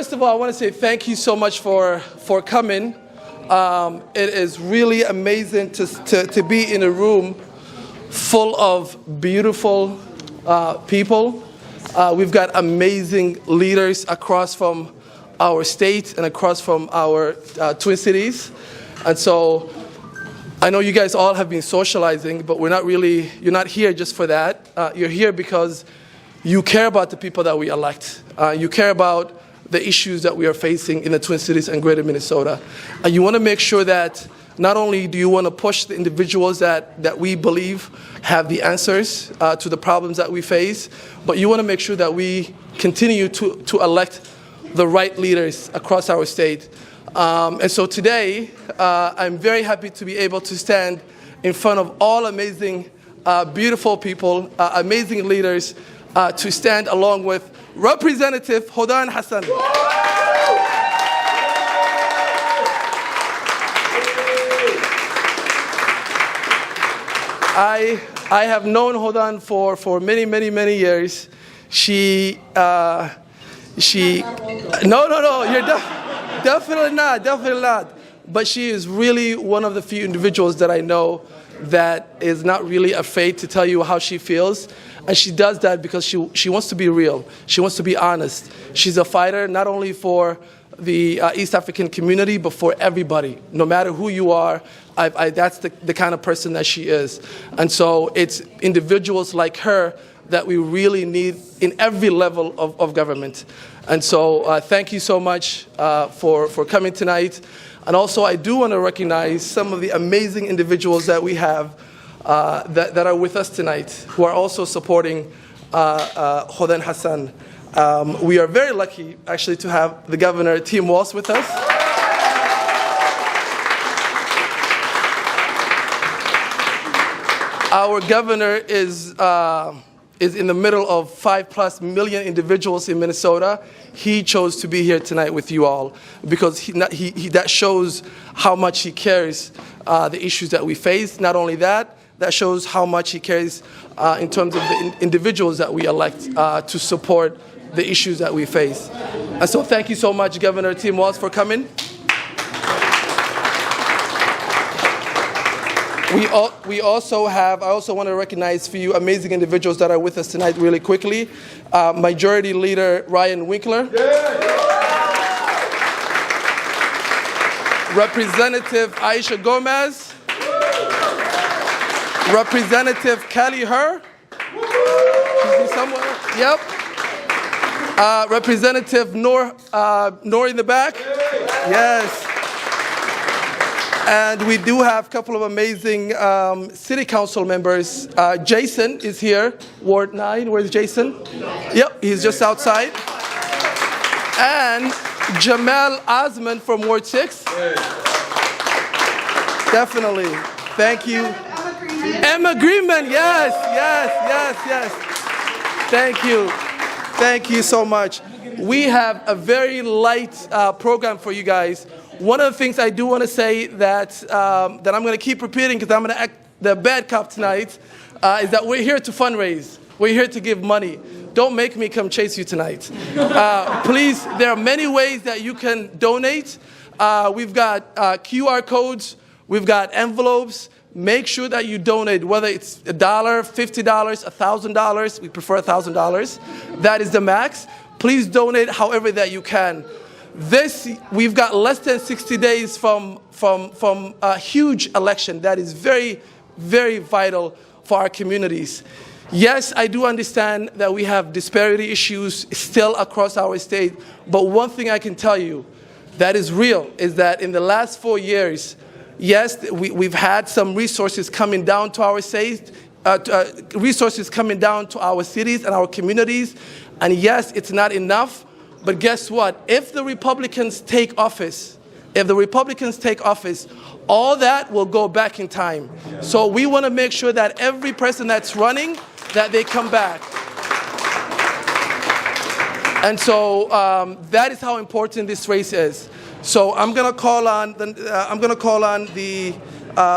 first of all, I want to say thank you so much for coming. It is really amazing to be in a room full of beautiful people. We've got amazing leaders across from our state and across from our Twin Cities. And so I know you guys all have been socializing, but you're not here just for that. You're here because you care about the people that we elect. You care about the issues that we are facing in the Twin Cities and greater Minnesota. And you want to make sure that not only do you want to push the individuals that we believe have the answers to the problems that we face, but you want to make sure that we continue to elect the right leaders across our state. And so today, I'm very happy to be able to stand in front of all amazing, beautiful people, amazing leaders, to stand along with Representative Hodan Hassan. I have known Hodan for many years. No, you're definitely not. But she is really one of the few individuals that I know that is not really afraid to tell you how she feels. And she does that because she wants to be real. She wants to be honest. She's a fighter not only for the East African community, but for everybody. No matter who you are, that's the kind of person that she is. And so it's individuals like her that we really need in every level of government. And so thank you so much for coming tonight. And also I do want to recognize some of the amazing individuals that we have that are with us tonight who are also supporting Hodan Hassan. We are very lucky actually to have the governor, Tim Walz, with us. Our governor is in the middle of 5+ million individuals in Minnesota. He chose to be here tonight with you all because that shows how much he cares the issues that we face. Not only that shows how much he cares in terms of the individuals that we elect to support the issues that we face. And so thank you so much, Governor Tim Walz, for coming. I also want to recognize a few amazing individuals that are with us tonight really quickly. Majority Leader Ryan Winkler. Representative Aisha Gomez. Representative Kelly Herr. She's somewhere. Yep. Representative Noor in the back. Yes. And we do have a couple of amazing city council members. Jason is here, Ward 9. Where's Jason? Yep, he's just outside. And Jamal Osman from Ward 6. Definitely. Thank you. Emma Greenman, yes. Thank you so much. We have a very light program for you guys. One of the things I do want to say that I'm going to keep repeating because I'm going to act the bad cop tonight is that we're here to fundraise. We're here to give money. Don't make me come chase you tonight. Please, there are many ways that you can donate. We've got QR codes. We've got envelopes. Make sure that you donate, whether it's $1, $50, $1,000. We prefer $1,000. That is the max. Please donate however that you can. We've got less than 60 days from a huge election that is very, very vital for our communities. Yes, I do understand that we have disparity issues still across our state, but one thing I can tell you that is real is that in the last 4 years, yes, we've had some resources coming down to our state, resources coming down to our cities and our communities, and yes, it's not enough. But guess what? If the Republicans take office, all that will go back in time. So we want to make sure that every person that's running, that they come back. And so that is how important this race is. So I'm going to call on the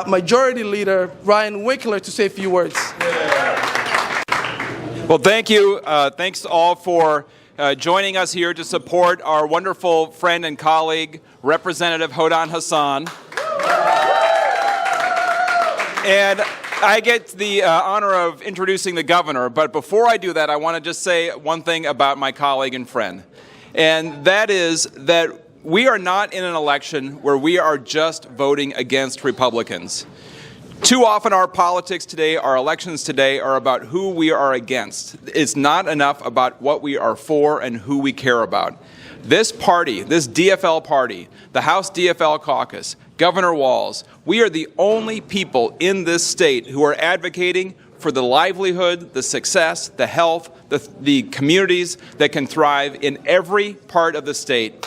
Majority Leader Ryan Winkler to say a few words. Well, thank you. Thanks all for joining us here to support our wonderful friend and colleague, Representative Hodan Hassan. And I get the honor of introducing the governor, but before I do that, I want to just say one thing about my colleague and friend. And that is that we are not in an election where we are just voting against Republicans. Too often our politics today, our elections today, are about who we are against. It's not enough about what we are for and who we care about. This party, this DFL party, the House DFL caucus, Governor Walz, we are the only people in this state who are advocating for the livelihood, the success, the health, the communities that can thrive in every part of the state.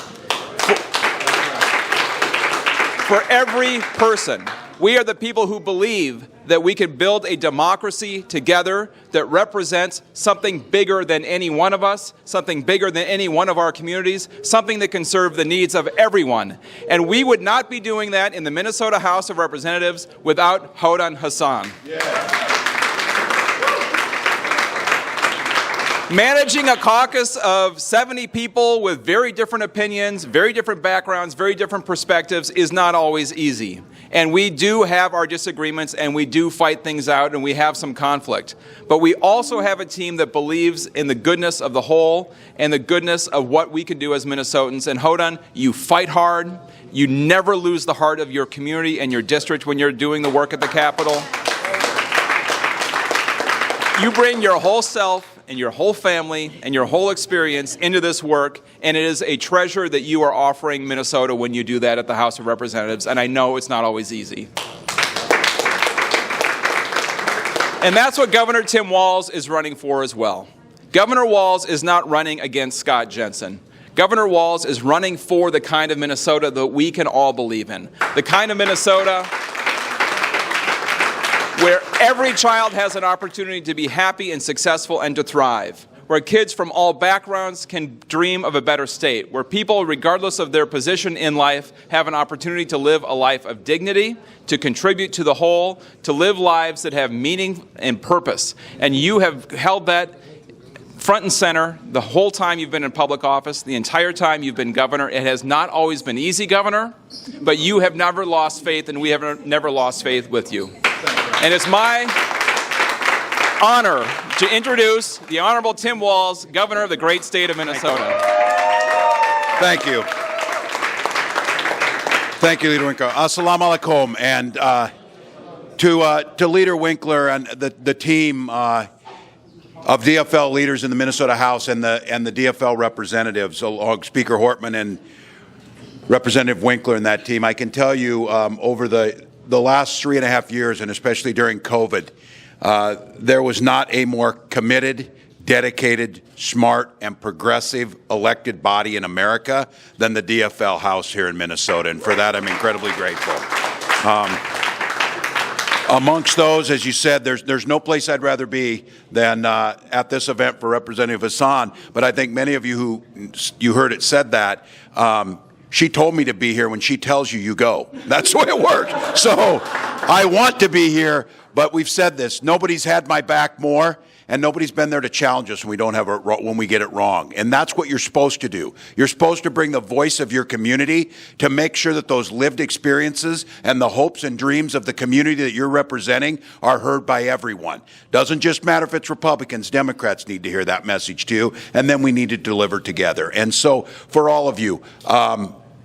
For every person. We are the people who believe that we can build a democracy together that represents something bigger than any one of us, something bigger than any one of our communities, something that can serve the needs of everyone. And we would not be doing that in the Minnesota House of Representatives without Hodan Hassan. Yeah. Managing a caucus of 70 people with very different opinions, very different backgrounds, very different perspectives is not always easy. And we do have our disagreements and we do fight things out and we have some conflict. But we also have a team that believes in the goodness of the whole and the goodness of what we can do as Minnesotans. And Hodan, you fight hard. You never lose the heart of your community and your district when you're doing the work at the Capitol. You bring your whole self and your whole family and your whole experience into this work, and it is a treasure that you are offering Minnesota when you do that at the House of Representatives, and I know it's not always easy. And that's what Governor Tim Walz is running for as well. Governor Walz is not running against Scott Jensen. Governor Walz is running for the kind of Minnesota that we can all believe in. The kind of Minnesota where every child has an opportunity to be happy and successful and to thrive, where kids from all backgrounds can dream of a better state, where people, regardless of their position in life, have an opportunity to live a life of dignity, to contribute to the whole, to live lives that have meaning and purpose. And you have held that front and center the whole time you've been in public office, the entire time you've been governor. It has not always been easy, Governor, but you have never lost faith, and we have never lost faith with you. And it's my honor to introduce the Honorable Tim Walz, Governor of the great state of Minnesota. Thank you. Thank you, Leader Winkler. Assalamu alaikum. And to Leader Winkler and the team of DFL leaders in the Minnesota House and the DFL representatives, along Speaker Hortman and Representative Winkler and that team, I can tell you over the last 3.5 years, and especially during COVID, there was not a more committed, dedicated, smart, and progressive elected body in America than the DFL House here in Minnesota, and for that I'm incredibly grateful. Amongst those, as you said, there's no place I'd rather be than at this event for Representative Hassan, but I think many of you you heard it said that, she told me to be here. When she tells you, you go. That's the way it works. So I want to be here, but we've said this. Nobody's had my back more, and nobody's been there to challenge us when we get it wrong. And that's what you're supposed to do. You're supposed to bring the voice of your community to make sure that those lived experiences and the hopes and dreams of the community that you're representing are heard by everyone. Doesn't just matter if it's Republicans, Democrats need to hear that message too, and then we need to deliver together. And so for all of you,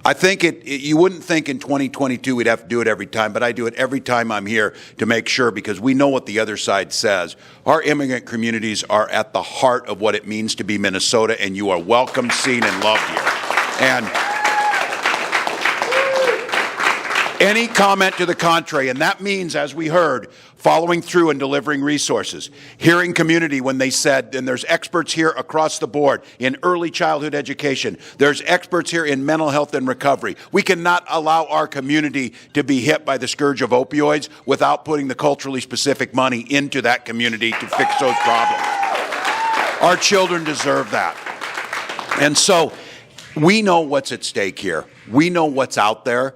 I think you wouldn't think in 2022 we'd have to do it every time, but I do it every time I'm here to make sure, because we know what the other side says. Our immigrant communities are at the heart of what it means to be Minnesota, and you are welcome, seen, and loved here. And any comment to the contrary, and that means, as we heard, following through and delivering resources, hearing community when they said, and there's experts here across the board in early childhood education, there's experts here in mental health and recovery. We cannot allow our community to be hit by the scourge of opioids without putting the culturally specific money into that community to fix those problems. Our children deserve that. And so we know what's at stake here. We know what's out there.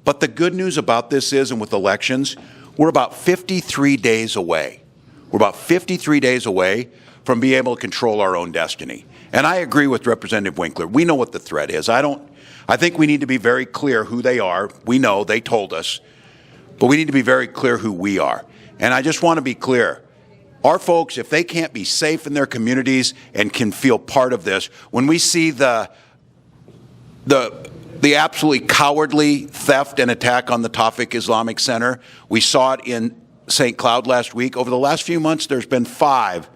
But the good news about this is, and with elections, we're about 53 days away. We're about 53 days away from being able to control our own destiny. And I agree with Representative Winkler. We know what the threat is. I think we need to be very clear who they are. We know, they told us. But we need to be very clear who we are. And I just want to be clear. Our folks, if they can't be safe in their communities and can feel part of this, when we see the absolutely cowardly theft and attack on the Tawfiq Islamic Center, we saw it in St. Cloud last week. Over the last few months, there's been 5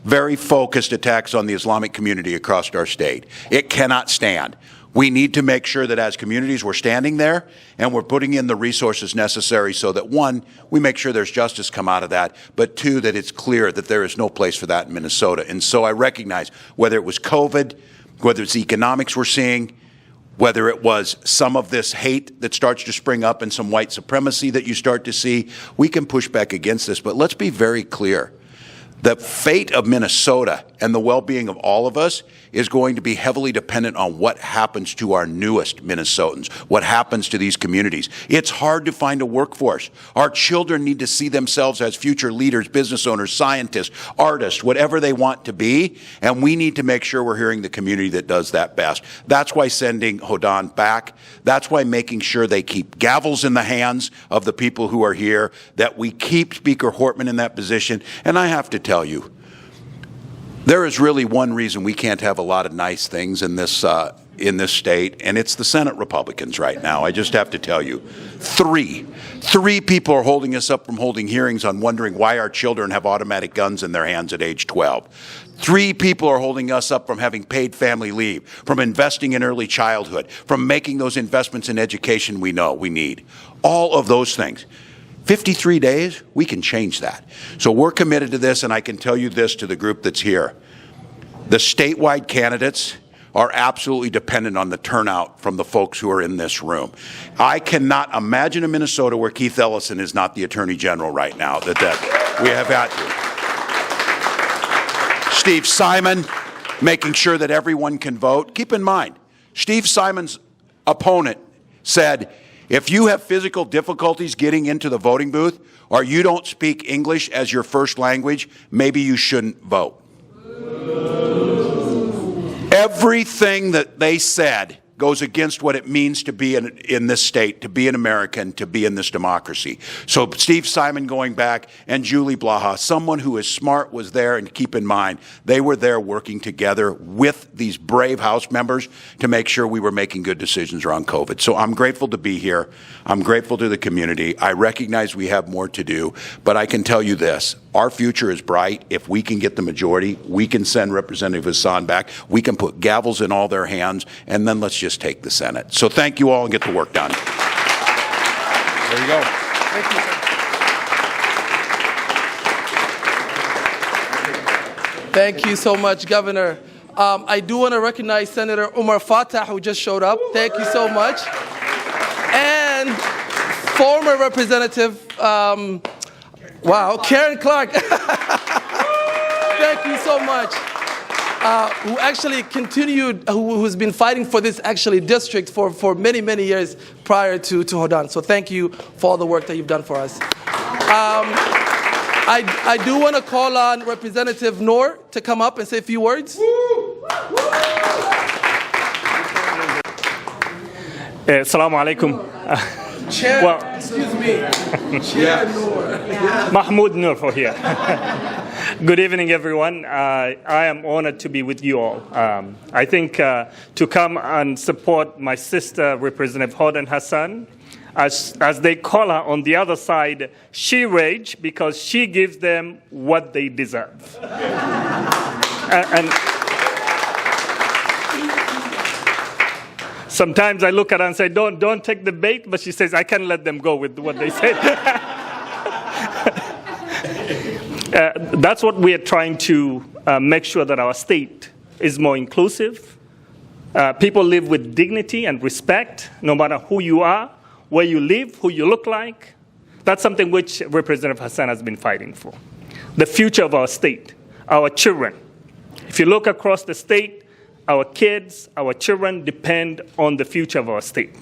very focused attacks on the Islamic community across our state. It cannot stand. We need to make sure that as communities we're standing there and we're putting in the resources necessary so that, 1, we make sure there's justice come out of that, but 2, that it's clear that there is no place for that in Minnesota. And so I recognize whether it was COVID, whether it's the economics we're seeing, whether it was some of this hate that starts to spring up and some white supremacy that you start to see, we can push back against this. But let's be very clear. The fate of Minnesota and the well-being of all of us is going to be heavily dependent on what happens to our newest Minnesotans, what happens to these communities. It's hard to find a workforce. Our children need to see themselves as future leaders, business owners, scientists, artists, whatever they want to be, and we need to make sure we're hearing the community that does that best. That's why sending Hodan back, that's why making sure they keep gavels in the hands of the people who are here, that we keep Speaker Hortman in that position, and I have to tell you, there is really one reason we can't have a lot of nice things in this state, and it's the Senate Republicans right now. I just have to tell you, 3 people are holding us up from holding hearings on wondering why our children have automatic guns in their hands at age 12. 3 people are holding us up from having paid family leave, from investing in early childhood, from making those investments in education we know we need. All of those things. 53 days, we can change that. So we're committed to this, and I can tell you this to the group that's here. The statewide candidates are absolutely dependent on the turnout from the folks who are in this room. I cannot imagine a Minnesota where Keith Ellison is not the Attorney General right now, that we have had to. Steve Simon, making sure that everyone can vote. Keep in mind, Steve Simon's opponent said, if you have physical difficulties getting into the voting booth or you don't speak English as your first language, maybe you shouldn't vote. Everything that they said goes against what it means to be in this state, to be an American, to be in this democracy. So Steve Simon going back and Julie Blaha, someone who is smart, was there, and keep in mind, they were there working together with these brave House members to make sure we were making good decisions around COVID. So I'm grateful to be here. I'm grateful to the community. I recognize we have more to do, but I can tell you this. Our future is bright. If we can get the majority, we can send Representative Hassan back. We can put gavels in all their hands, and then let's just take the Senate. So thank you all and get the work done. There you go. Thank you, sir. Thank you so much, Governor. I do want to recognize Senator Umar Fatah, who just showed up. Thank you so much. And former Representative, Karen Clark. Thank you so much. Who actually continued, who's been fighting for this district for many, many years prior to Hodan. So thank you for all the work that you've done for us. I do want to call on Representative Noor to come up and say a few words. Assalamu alaikum. Chair, excuse me. Chair Noor. Mahmoud Noor for here. Good evening, everyone. I am honored to be with you all. I think to come and support my sister, Representative Hodan Hassan, as they call her on the other side, she rage because she gives them what they deserve. And sometimes I look at her and say, don't take the bait, but she says, I can't let them go with what they said. That's what we are trying to make sure that our state is more inclusive. People live with dignity and respect, no matter who you are, where you live, who you look like. That's something which Representative Hassan has been fighting for. The future of our state, our children. If you look across the state, our kids, our children depend on the future of our state.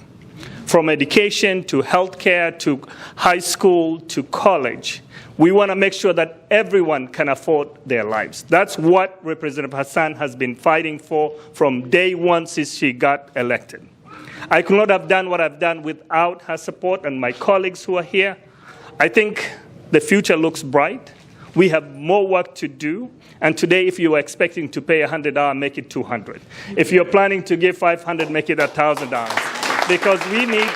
from education to healthcare to high school to college. We want to make sure that everyone can afford their lives. That's what Representative Hassan has been fighting for from day one since she got elected. I could not have done what I've done without her support and my colleagues who are here. I think the future looks bright. We have more work to do. And today, if you are expecting to pay $100, make it $200. If you're planning to give $500, make it $1,000. Because we need,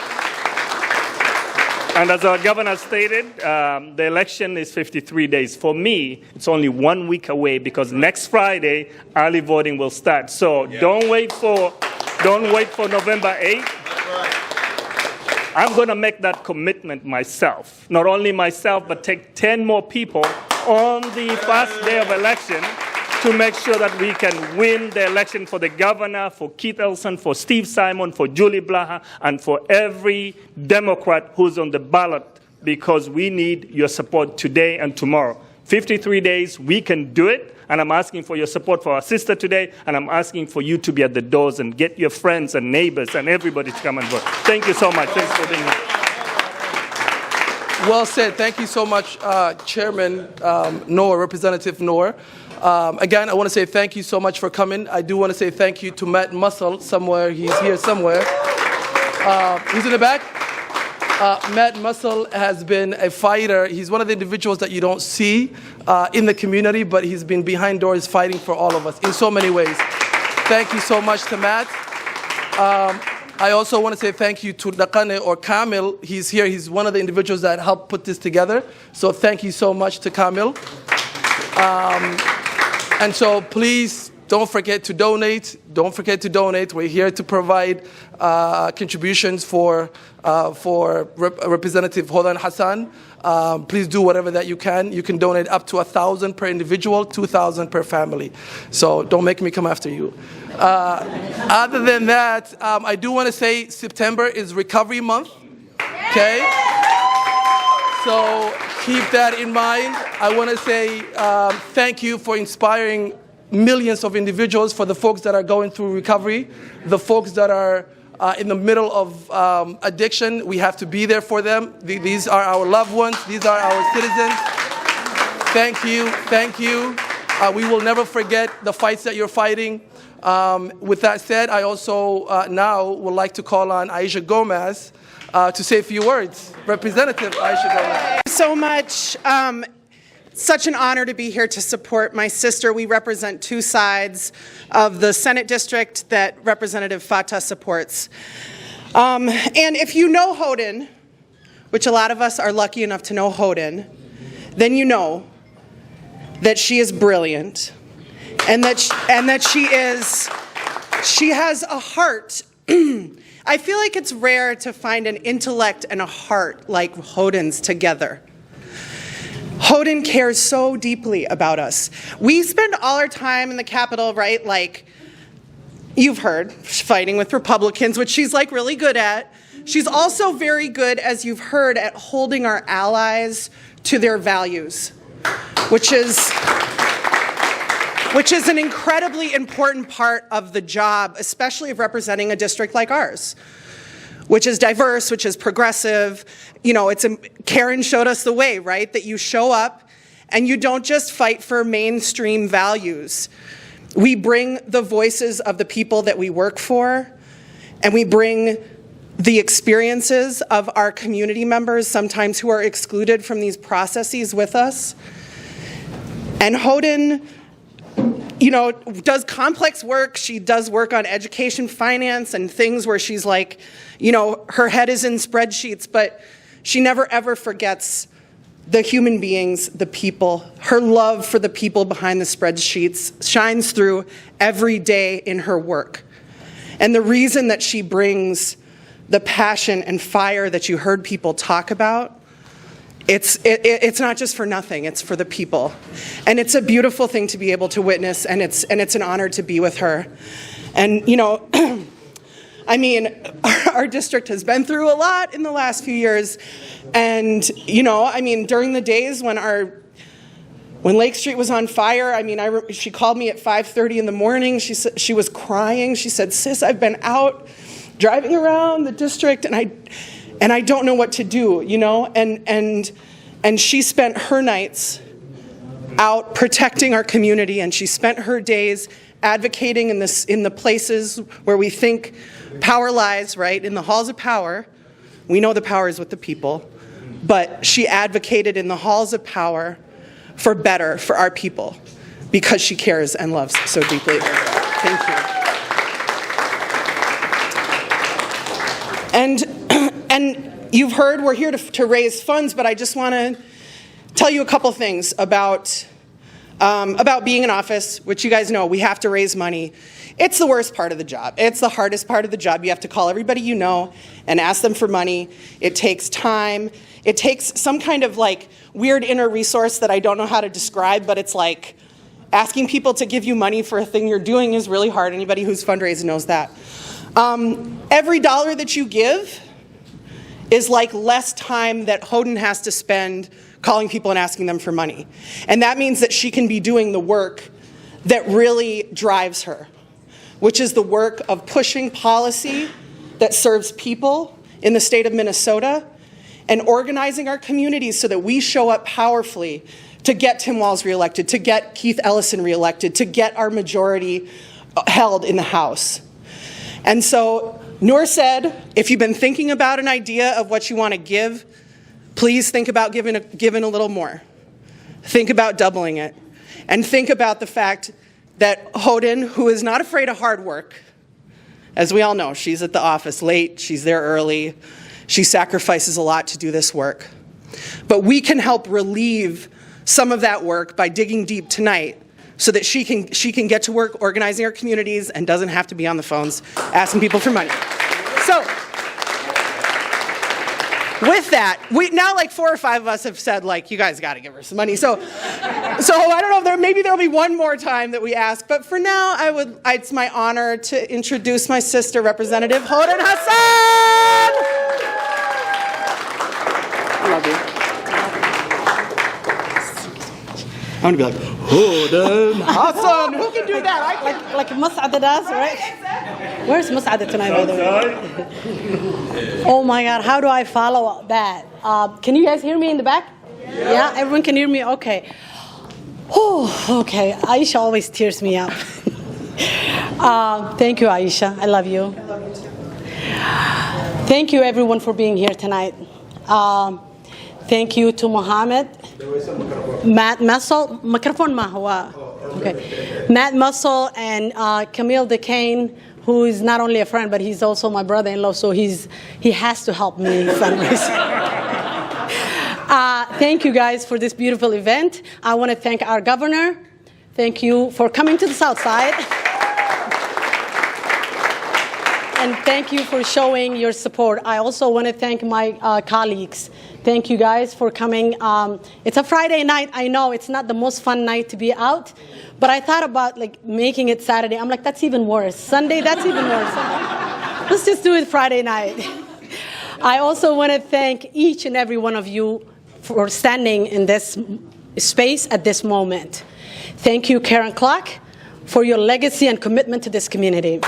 and as our governor stated, the election is 53 days. For me, it's only 1 week away because next Friday, early voting will start. So don't wait for November 8th. I'm going to make that commitment myself. Not only myself, but take 10 more people on the first day of election to make sure that we can win the election for the governor, for Keith Ellison, for Steve Simon, for Julie Blaha, and for every Democrat who's on the ballot, because we need your support today and tomorrow. 53 days, we can do it, and I'm asking for your support for our sister today, and I'm asking for you to be at the doors and get your friends and neighbors and everybody to come and vote. Thank you so much. Thanks for being here. Well said. Thank you so much, Chairman Noor, Representative Noor. Again, I want to say thank you so much for coming. I do want to say thank you to Matt Muscle somewhere. He's here somewhere. He's in the back. Matt Muscle has been a fighter. He's one of the individuals that you don't see in the community, but he's been behind doors fighting for all of us in so many ways. Thank you so much to Matt. I also want to say thank you to Dakane or Kamil. He's here. He's one of the individuals that helped put this together. So thank you so much to Kamil. And so please don't forget to donate. Don't forget to donate. We're here to provide contributions for Representative Hodan Hassan. Please do whatever that you can. You can donate up to $1,000 per individual, $2,000 per family. So don't make me come after you. Other than that, I do want to say September is Recovery Month. Okay? So keep that in mind. I want to say thank you for inspiring millions of individuals, for the folks that are going through recovery, the folks that are in the middle of addiction. We have to be there for them. These are our loved ones. These are our citizens. Thank you. Thank you. We will never forget the fights that you're fighting. With that said, I also now would like to call on Aisha Gomez to say a few words. Representative Aisha Gomez. Thank you so much. Such an honor to be here to support my sister. We represent two sides of the Senate district that Representative Fatah supports. And if you know Hodan, which a lot of us are lucky enough to know Hodan, then you know that she is brilliant and that she has a heart. I feel like it's rare to find an intellect and a heart like Hodan's together. Hodan cares so deeply about us. We spend all our time in the Capitol, right, like you've heard, fighting with Republicans, which she's like really good at. She's also very good, as you've heard, at holding our allies to their values, which is an incredibly important part of the job, especially of representing a district like ours, which is diverse, which is progressive. You know, Karen showed us the way, right? That you show up and you don't just fight for mainstream values. We bring the voices of the people that we work for, and we bring the experiences of our community members, sometimes who are excluded from these processes, with us. And Hodan, you know, does complex work. She does work on education, finance, and things where she's like, you know, her head is in spreadsheets, but she never ever forgets the human beings, the people. Her love for the people behind the spreadsheets shines through every day in her work. And the reason that she brings the passion and fire that you heard people talk about, it's not just for nothing, it's for the people. And it's a beautiful thing to be able to witness, and it's an honor to be with her. And, you know, I mean, our district has been through a lot in the last few years. And, you know, I mean, during the days when Lake Street was on fire, I mean, she called me at 5:30 in the morning. She was crying. She said, "Sis, I've been out driving around the district, and I don't know what to do, you know? And she spent her nights out protecting our community, and she spent her days advocating in the places where we think power lies, right? In the halls of power. We know the power is with the people, but she advocated in the halls of power for better for our people because she cares and loves so deeply. Thank you. And you've heard we're here to raise funds, but I just want to tell you a couple things about being in office, which you guys know we have to raise money. It's the worst part of the job. It's the hardest part of the job. You have to call everybody you know and ask them for money. It takes time. It takes some kind of like weird inner resource that I don't know how to describe, but it's like asking people to give you money for a thing you're doing is really hard. Anybody who's fundraising knows that. Every dollar that you give is like less time that Hodan has to spend calling people and asking them for money. And that means that she can be doing the work that really drives her, which is the work of pushing policy that serves people in the state of Minnesota and organizing our communities so that we show up powerfully to get Tim Walz reelected, to get Keith Ellison reelected, to get our majority held in the House. And so Noor said, if you've been thinking about an idea of what you want to give, please think about giving a little more. Think about doubling it. And think about the fact that Hodan, who is not afraid of hard work, as we all know, she's at the office late, she's there early, she sacrifices a lot to do this work. But we can help relieve some of that work by digging deep tonight so that she can get to work organizing our communities and doesn't have to be on the phones asking people for money. So, with that, now like 4 or 5 of us have said, like, you guys got to give her some money. So I don't know, maybe there'll be one more time that we ask. But for now, it's my honor to introduce my sister, Representative Hodan Hassan. I love you. I'm going to be like, Hodan Hassan. Who can do that? Like Mus'ada does, right? Where's Mus'ada tonight, by the way? Oh my God, how do I follow that? Can you guys hear me in the back? Yeah, everyone can hear me? Okay. Oh, okay. Aisha always tears me up. Thank you, Aisha. I love you. Thank you, everyone, for being here tonight. Thank you to Mohammed, Matt Mussel, microphone ma huwa. Okay. Matt Mussel and Camille DeCane, who is not only a friend, but he's also my brother-in-law, so he has to help me fundraise. Thank you guys for this beautiful event. I want to thank our governor. Thank you for coming to the South Side. And thank you for showing your support. I also want to thank my colleagues. Thank you guys for coming. It's a Friday night. I know it's not the most fun night to be out, but I thought about like making it Saturday. I'm like, that's even worse. Sunday, that's even worse. Let's just do it Friday night. I also want to thank each and every one of you for standing in this space at this moment. Thank you, Karen Clark, for your legacy and commitment to this community.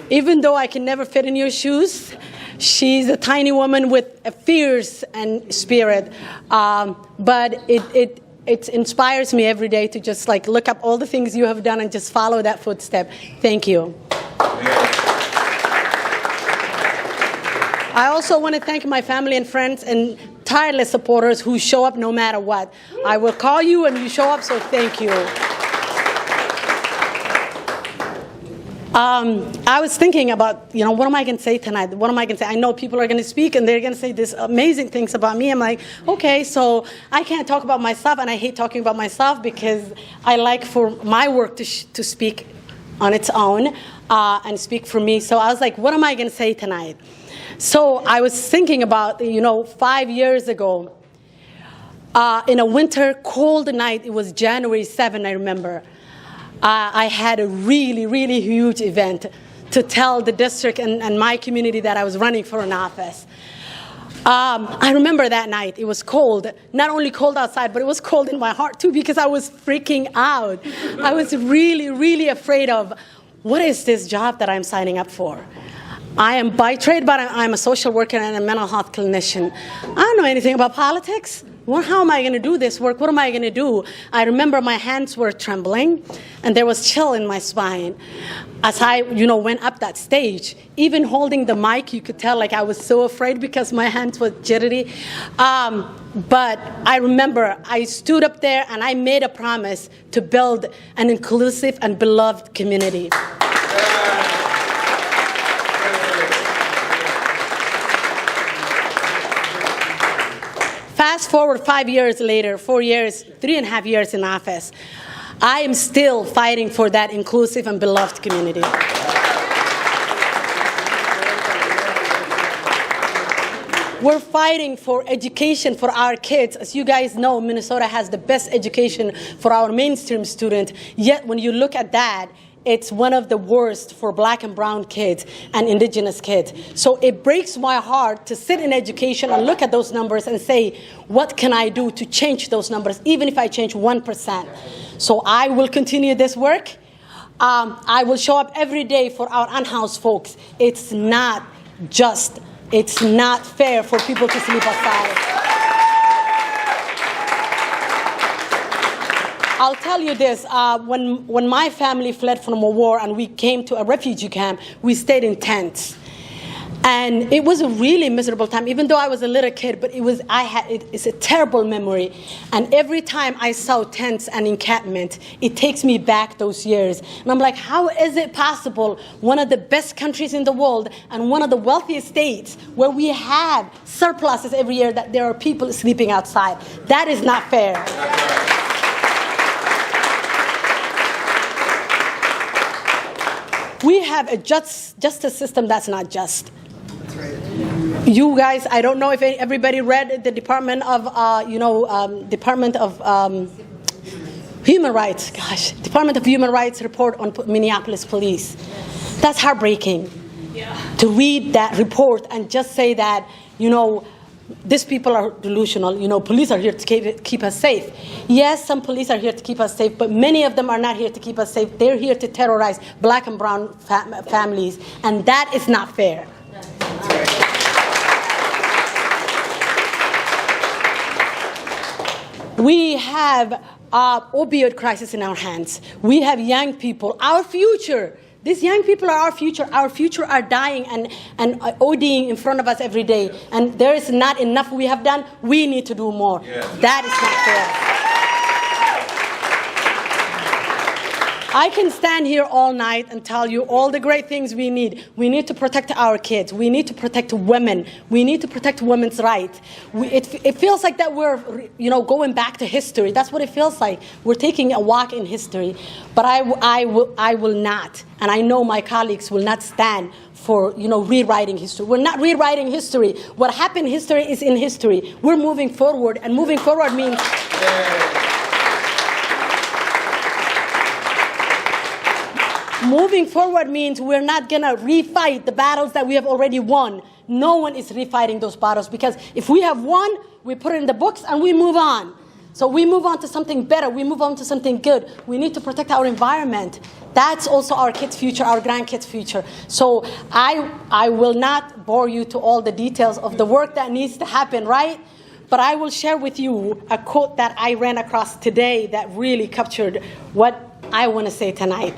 Even though I can never fit in your shoes, she's a tiny woman with a fierce and spirit. But it inspires me every day to just like look up all the things you have done and just follow that footstep. Thank you. I also want to thank my family and friends and tireless supporters who show up no matter what. I will call you and you show up, so thank you. I was thinking about, what am I going to say tonight? What am I going to say? I know people are going to speak and they're going to say these amazing things about me. I'm like, okay, so I can't talk about myself, and I hate talking about myself because I like for my work to speak on its own and speak for me. So I was like, what am I going to say tonight? So I was thinking about, 5 years ago, in a winter cold night, it was January 7, I remember. I had a really, really huge event to tell the district and my community that I was running for an office. I remember that night. It was cold. Not only cold outside, but it was cold in my heart too because I was freaking out. I was really, really afraid of what is this job that I'm signing up for? I am by trade, but I'm a social worker and a mental health clinician. I don't know anything about politics. Well, how am I going to do this work? What am I going to do? I remember my hands were trembling, and there was chill in my spine as I, went up that stage. Even holding the mic, you could tell like I was so afraid because my hands were jittery. But I remember I stood up there and I made a promise to build an inclusive and beloved community. Fast forward 5 years later, 4 years, 3.5 years in office, I am still fighting for that inclusive and beloved community. We're fighting for education for our kids. As you guys know, Minnesota has the best education for our mainstream students. Yet when you look at that, it's one of the worst for black and brown kids and indigenous kids. So it breaks my heart to sit in education and look at those numbers and say, what can I do to change those numbers, even if I change 1%? So I will continue this work. I will show up every day for our unhoused folks. It's not fair for people to sleep outside. I'll tell you this, when my family fled from a war and we came to a refugee camp, we stayed in tents. And it was a really miserable time, even though I was a little kid, but it's a terrible memory. And every time I saw tents and encampment, it takes me back those years. And I'm like, how is it possible, one of the best countries in the world and one of the wealthiest states where we have surpluses every year, that there are people sleeping outside? That is not fair. We have a justice system that's not just. You guys, I don't know if everybody read the Department of Human Rights. Gosh, Department of Human Rights report on Minneapolis police. That's heartbreaking. Yeah. To read that report and just say that, these people are delusional. Police are here to keep us safe. Yes, some police are here to keep us safe, but many of them are not here to keep us safe. They're here to terrorize black and brown families, and that is not fair. We have opioid crisis in our hands. We have young people, our future. These young people are our future. Our future are dying and ODing in front of us every day. And there is not enough we have done. We need to do more. Yeah. That is not fair. I can stand here all night and tell you all the great things we need. We need to protect our kids. We need to protect women. We need to protect women's rights. It feels like that we're, going back to history. That's what it feels like. We're taking a walk in history. But I will not, and I know my colleagues will not stand for, rewriting history. We're not rewriting history. What happened in history is in history. We're moving forward, and moving forward means... Moving forward means we're not going to refight the battles that we have already won. No one is refighting those battles, because if we have won, we put it in the books and we move on. So we move on to something better. We move on to something good. We need to protect our environment. That's also our kids' future, our grandkids' future. So I will not bore you to all the details of the work that needs to happen, right? But I will share with you a quote that I ran across today that really captured what I want to say tonight.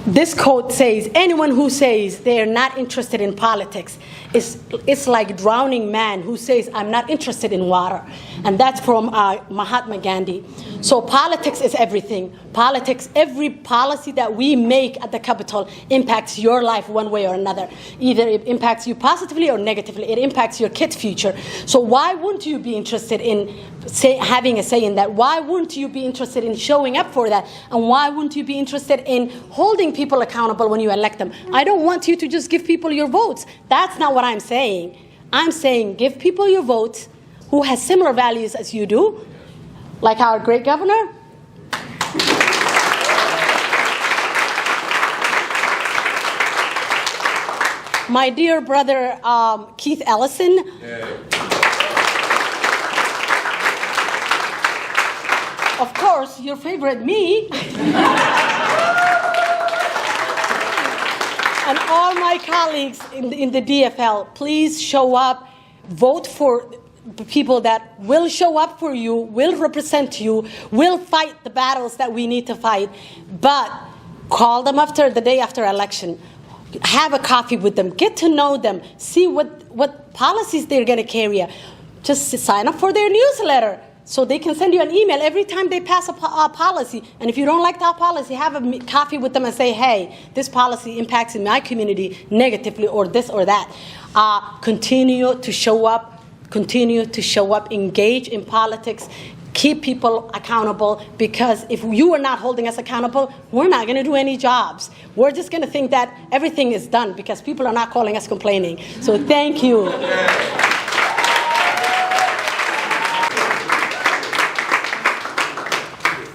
This quote says, anyone who says they are not interested in politics it's like drowning man who says, I'm not interested in water. And that's from Mahatma Gandhi. So politics is everything. Politics, every policy that we make at the Capitol impacts your life one way or another. Either it impacts you positively or negatively. It impacts your kid's future. So why wouldn't you be interested in having a say in that? Why wouldn't you be interested in showing up for that? And why wouldn't you be interested in holding people accountable when you elect them? I don't want you to just give people your votes. That's not what I'm saying. I'm saying give people your votes who has similar values as you do, like our great governor. my dear brother Keith Ellison. Of course, your favorite me. And all my colleagues in the DFL, please show up, vote for the people that will show up for you, will represent you, will fight the battles that we need to fight. But call them after the day after election. Have a coffee with them. Get to know them. See what policies they're going to carry. Just sign up for their newsletter so they can send you an email every time they pass a policy. And if you don't like that policy, have a coffee with them and say, hey, this policy impacts in my community negatively or this or that. Continue to show up. Continue to show up. Engage in politics. Keep people accountable, because if you are not holding us accountable, we're not going to do any jobs. We're just going to think that everything is done because people are not calling us complaining. So thank you.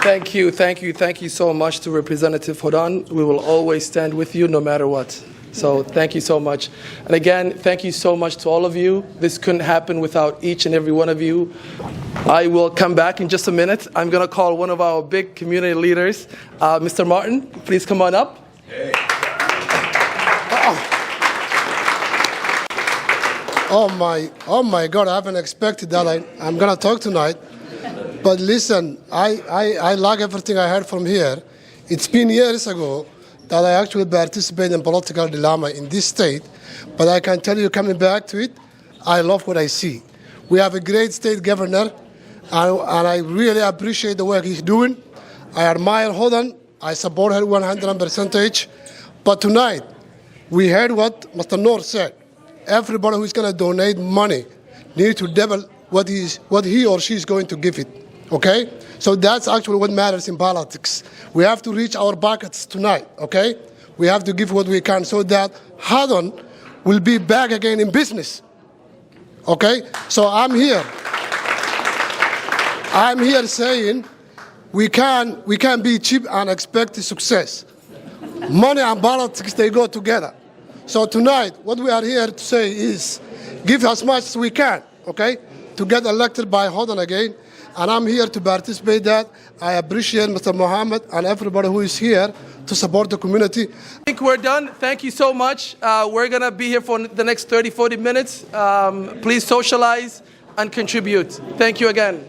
Thank you, thank you, thank you so much to Representative Hodan. We will always stand with you no matter what. So thank you so much. And again, thank you so much to all of you. This couldn't happen without each and every one of you. I will come back in just a minute. I'm going to call one of our big community leaders, Mr. Martin. Please come on up. Hey. Oh my God, I haven't expected that. I'm going to talk tonight. But listen, I like everything I heard from here. It's been years ago that I actually participated in political dilemma in this state. But I can tell you, coming back to it, I love what I see. We have a great state governor, and I really appreciate the work he's doing. I admire Hodan. I support her 100%. But tonight, we heard what Mr. Noor said. Everybody who's going to donate money needs to double what he or she is going to give it. Okay? So that's actually what matters in politics. We have to reach our buckets tonight, okay? We have to give what we can so that Hodan will be back again in business. Okay? So I'm here saying we can be cheap and expect success. Money and politics, they go together. So tonight, what we are here to say is give as much as we can, okay, to get elected by Hodan again. And I'm here to participate that. I appreciate Mr. Mohammed and everybody who is here to support the community. I think we're done. Thank you so much. We're going to be here for the next 30, 40 minutes. Please socialize and contribute. Thank you again.